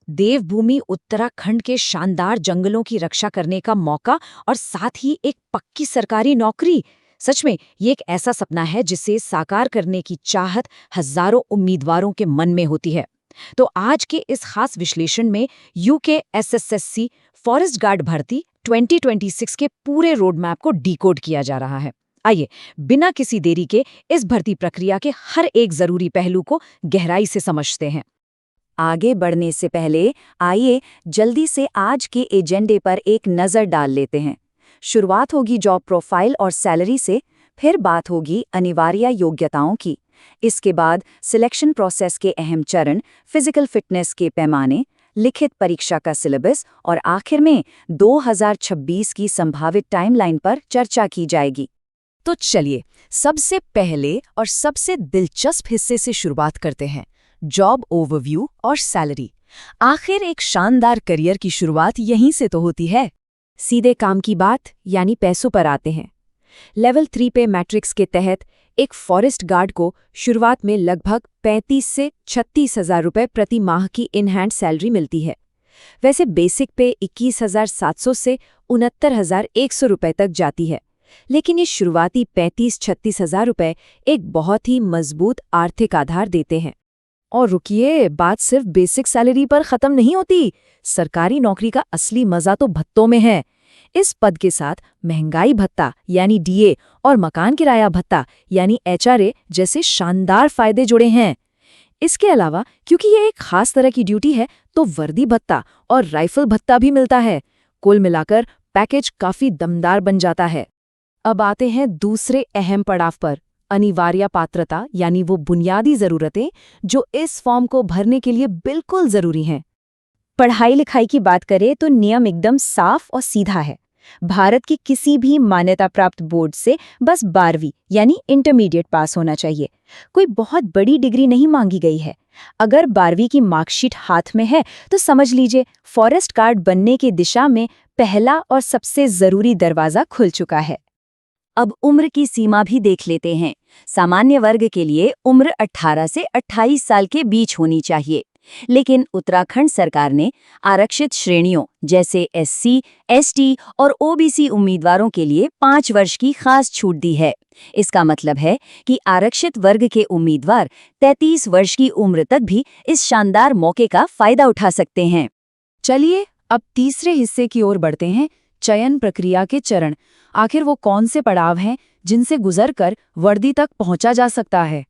देवभूमि उत्तराखंड के शानदार जंगलों की रक्षा करने का मौका और साथ ही एक पक्की सरकारी नौकरी। सच में ये एक ऐसा सपना है जिसे साकार करने की चाहत हजारों उम्मीदवारों के मन में होती है। तो आज के इस खास विश्लेषण में यूकेएसएससी फॉरेस्ट गार्ड भर्ती 2026 के पूरे रोड मैप को डिकोड किया जा रहा है। आइए बिना किसी देरी के इस भर्ती प्रक्रिया के हर एक जरूरी पहलू को गहराई से समझते हैं। आगे बढ़ने से पहले आइए जल्दी से आज के एजेंडे पर एक नज़र डाल लेते हैं। शुरुआत होगी जॉब प्रोफाइल और सैलरी से, फिर बात होगी अनिवार्य योग्यताओं की। इसके बाद सिलेक्शन प्रोसेस के अहम चरण, फिजिकल फिटनेस के पैमाने, लिखित परीक्षा का सिलेबस और आखिर में 2026 की संभावित टाइमलाइन पर चर्चा की जाएगी। तो चलिए सबसे पहले और सबसे दिलचस्प हिस्से से शुरुआत करते हैं, जॉब ओवरव्यू और सैलरी। आखिर एक शानदार करियर की शुरुआत यहीं से तो होती है। सीधे काम की बात यानी पैसों पर आते हैं। लेवल 3 पे मैट्रिक्स के तहत एक फॉरेस्ट गार्ड को शुरुआत में लगभग 35 से 36 हजार रुपये प्रति माह की इन हैंड सैलरी मिलती है। वैसे बेसिक पे 21,700 से 69,100 रुपये तक जाती है, लेकिन ये शुरुआती 35-36 हजार रुपये एक बहुत ही मजबूत आर्थिक आधार देते हैं। और रुकिए, बात सिर्फ बेसिक सैलरी पर खत्म नहीं होती। सरकारी नौकरी का असली मजा तो भत्तों में है। इस पद के साथ महंगाई भत्ता यानी डीए और मकान किराया भत्ता यानी एचआरए जैसे शानदार फायदे जुड़े हैं। इसके अलावा क्योंकि ये एक खास तरह की ड्यूटी है तो वर्दी भत्ता और राइफल भत्ता भी मिलता है। कुल मिलाकर पैकेज काफी दमदार बन जाता है। अब आते हैं दूसरे अहम पड़ाव पर, अनिवार्य पात्रता यानी वो बुनियादी जरूरतें जो इस फॉर्म को भरने के लिए बिल्कुल जरूरी हैं। पढ़ाई लिखाई की बात करें तो नियम एकदम साफ और सीधा है। भारत की किसी भी मान्यता प्राप्त बोर्ड से बस 12वीं यानी इंटरमीडिएट पास होना चाहिए। कोई बहुत बड़ी डिग्री नहीं मांगी गई है। अगर 12वीं की मार्कशीट हाथ में है तो समझ लीजिए फॉरेस्ट गार्ड बनने की दिशा में पहला और सबसे जरूरी दरवाजा खुल चुका है। अब उम्र की सीमा भी देख लेते हैं। सामान्य वर्ग के लिए उम्र 18 से 28 साल के बीच होनी चाहिए, लेकिन उत्तराखंड सरकार ने आरक्षित श्रेणियों जैसे एससी, एसटी और ओबीसी उम्मीदवारों के लिए 5 वर्ष की खास छूट दी है। इसका मतलब है कि आरक्षित वर्ग के उम्मीदवार 33 वर्ष की उम्र तक भी इस शानदार मौके का फायदा उठा सकते हैं। चलिए अब तीसरे हिस्से की ओर बढ़ते हैं, चयन प्रक्रिया के चरण। आखिर वो कौन से पड़ाव हैं जिनसे गुजरकर वर्दी तक पहुंचा जा सकता है।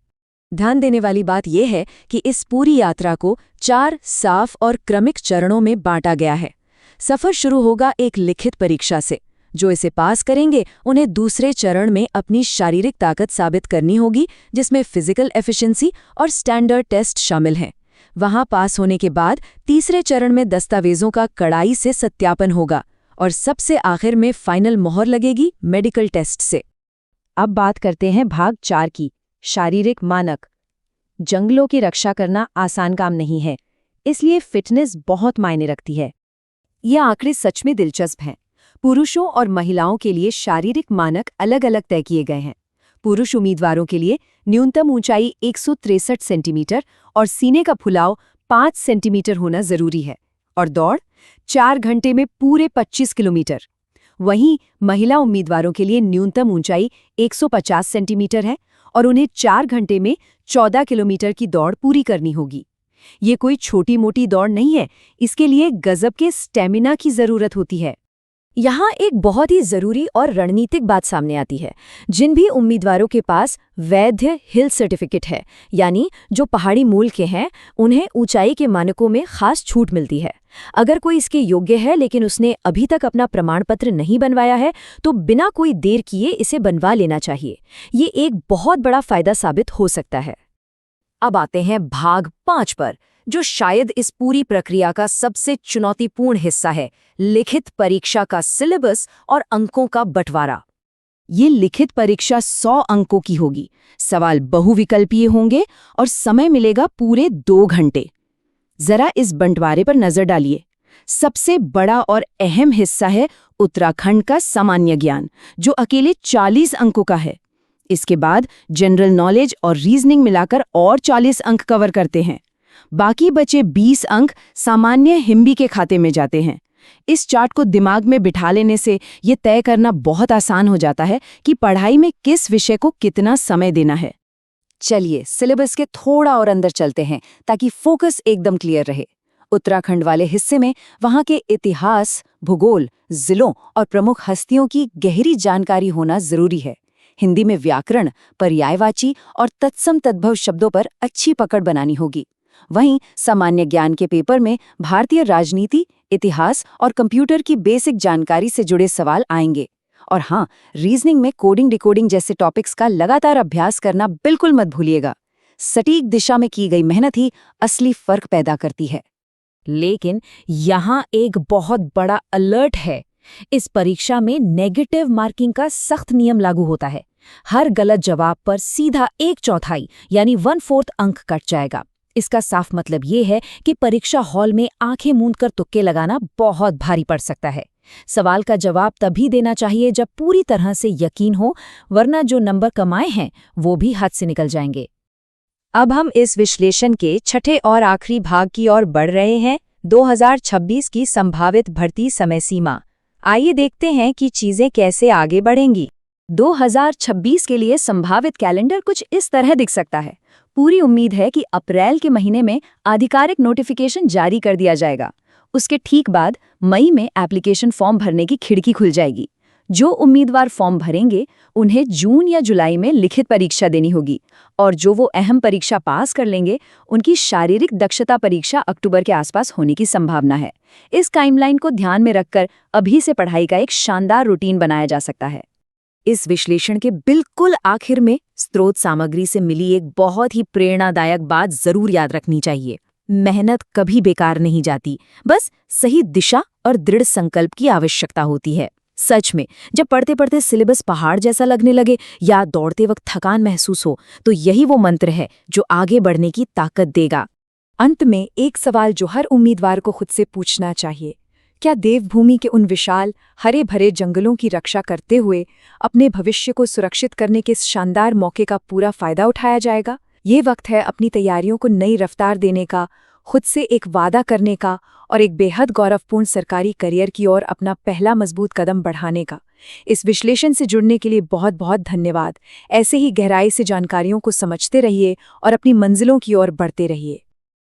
ध्यान देने वाली बात यह है कि इस पूरी यात्रा को 4 साफ और क्रमिक चरणों में बांटा गया है। सफर शुरू होगा एक लिखित परीक्षा से। जो इसे पास करेंगे उन्हें दूसरे चरण में अपनी शारीरिक ताकत साबित करनी होगी, जिसमें फिजिकल एफिशिएंसी और स्टैंडर्ड टेस्ट शामिल हैं। वहां पास होने के बाद तीसरे चरण में दस्तावेजों का कड़ाई से सत्यापन होगा और सबसे आखिर में फाइनल मोहर लगेगी मेडिकल टेस्ट से। अब बात करते हैं भाग 4 की, शारीरिक मानक। जंगलों की रक्षा करना आसान काम नहीं है, इसलिए फिटनेस बहुत मायने रखती है। ये आंकड़े सच में दिलचस्प हैं। पुरुषों और महिलाओं के लिए शारीरिक मानक अलग अलग तय किए गए हैं। पुरुष उम्मीदवारों के लिए न्यूनतम ऊंचाई 163 सेंटीमीटर और सीने का फुलाव 5 सेंटीमीटर होना जरूरी है, और दौड़ 4 घंटे में पूरे 25 किलोमीटर। वहीं महिला उम्मीदवारों के लिए न्यूनतम ऊंचाई 150 सेंटीमीटर है और उन्हें 4 घंटे में 14 किलोमीटर की दौड़ पूरी करनी होगी। ये कोई छोटी मोटी दौड़ नहीं है, इसके लिए गजब के स्टेमिना की जरूरत होती है। यहाँ एक बहुत ही जरूरी और रणनीतिक बात सामने आती है। जिन भी उम्मीदवारों के पास वैध हिल सर्टिफिकेट है, यानी जो पहाड़ी मूल के हैं, उन्हें ऊंचाई के मानकों में खास छूट मिलती है। अगर कोई इसके योग्य है लेकिन उसने अभी तक अपना प्रमाण पत्र नहीं बनवाया है तो बिना कोई देर किए इसे बनवा लेना चाहिए। ये एक बहुत बड़ा फायदा साबित हो सकता है। अब आते हैं भाग 5 पर, जो शायद इस पूरी प्रक्रिया का सबसे चुनौतीपूर्ण हिस्सा है, लिखित परीक्षा का सिलेबस और अंकों का बंटवारा। ये लिखित परीक्षा 100 अंकों की होगी। सवाल बहुविकल्पीय होंगे और समय मिलेगा पूरे 2 घंटे। जरा इस बंटवारे पर नजर डालिए। सबसे बड़ा और अहम हिस्सा है उत्तराखंड का सामान्य ज्ञान, जो अकेले 40 अंकों का है। इसके बाद जनरल नॉलेज और रीजनिंग मिलाकर और 40 अंक कवर करते हैं। बाकी बचे 20 अंक सामान्य हिंदी के खाते में जाते हैं। इस चार्ट को दिमाग में बिठा लेने से ये तय करना बहुत आसान हो जाता है कि पढ़ाई में किस विषय को कितना समय देना है। चलिए सिलेबस के थोड़ा और अंदर चलते हैं ताकि फोकस एकदम क्लियर रहे। उत्तराखंड वाले हिस्से में वहाँ के इतिहास, भूगोल, जिलों और प्रमुख हस्तियों की गहरी जानकारी होना जरूरी है। हिंदी में व्याकरण, पर्यायवाची और तत्सम तद्भव शब्दों पर अच्छी पकड़ बनानी होगी। वहीं सामान्य ज्ञान के पेपर में भारतीय राजनीति, इतिहास और कंप्यूटर की बेसिक जानकारी से जुड़े सवाल आएंगे। और हाँ, रीजनिंग में कोडिंग डिकोडिंग जैसे टॉपिक्स का लगातार अभ्यास करना बिल्कुल मत भूलिएगा। सटीक दिशा में की गई मेहनत ही असली फर्क पैदा करती है। लेकिन यहाँ एक बहुत बड़ा अलर्ट है। इस परीक्षा में नेगेटिव मार्किंग का सख्त नियम लागू होता है। हर गलत जवाब पर सीधा 1/4 यानी 1/4 अंक कट जाएगा। इसका साफ मतलब ये है कि परीक्षा हॉल में आंखें मूंद कर तुक्के लगाना बहुत भारी पड़ सकता है। सवाल का जवाब तभी देना चाहिए जब पूरी तरह से यकीन हो, वरना जो नंबर कमाए हैं वो भी हाथ से निकल जाएंगे। अब हम इस विश्लेषण के छठे और आखिरी भाग की ओर बढ़ रहे हैं, 2026 की संभावित भर्ती समय सीमा। आइए देखते हैं कि चीजें कैसे आगे बढ़ेंगी। 2026 के लिए संभावित कैलेंडर कुछ इस तरह दिख सकता है। पूरी उम्मीद है कि अप्रैल के महीने में आधिकारिक नोटिफिकेशन जारी कर दिया जाएगा। उसके ठीक बाद मई में एप्लीकेशन फॉर्म भरने की खिड़की खुल जाएगी। जो उम्मीदवार फॉर्म भरेंगे उन्हें जून या जुलाई में लिखित परीक्षा देनी होगी, और जो वो अहम परीक्षा पास कर लेंगे उनकी शारीरिक दक्षता परीक्षा अक्टूबर के आसपास होने की संभावना है। इस टाइमलाइन को ध्यान में रखकर अभी से पढ़ाई का एक शानदार रूटीन बनाया जा सकता है। इस विश्लेषण के बिल्कुल आखिर में स्रोत सामग्री से मिली एक बहुत ही प्रेरणादायक बात जरूर याद रखनी चाहिए। मेहनत कभी बेकार नहीं जाती, बस सही दिशा और दृढ़ संकल्प की आवश्यकता होती है। सच में, जब पढ़ते पढ़ते सिलेबस पहाड़ जैसा लगने लगे या दौड़ते वक्त थकान महसूस हो, तो यही वो मंत्र है जो आगे बढ़ने की ताकत देगा। अंत में एक सवाल जो हर उम्मीदवार को खुद से पूछना चाहिए: क्या देवभूमि के उन विशाल हरे भरे जंगलों की रक्षा करते हुए अपने भविष्य को सुरक्षित करने के इस शानदार मौके का पूरा फायदा उठाया जाएगा? ये वक्त है अपनी तैयारियों को नई रफ्तार देने का, खुद से एक वादा करने का और एक बेहद गौरवपूर्ण सरकारी करियर की ओर अपना पहला मजबूत कदम बढ़ाने का। इस विश्लेषण से जुड़ने के लिए बहुत बहुत धन्यवाद। ऐसे ही गहराई से जानकारियों को समझते रहिए और अपनी मंजिलों की ओर बढ़ते रहिए।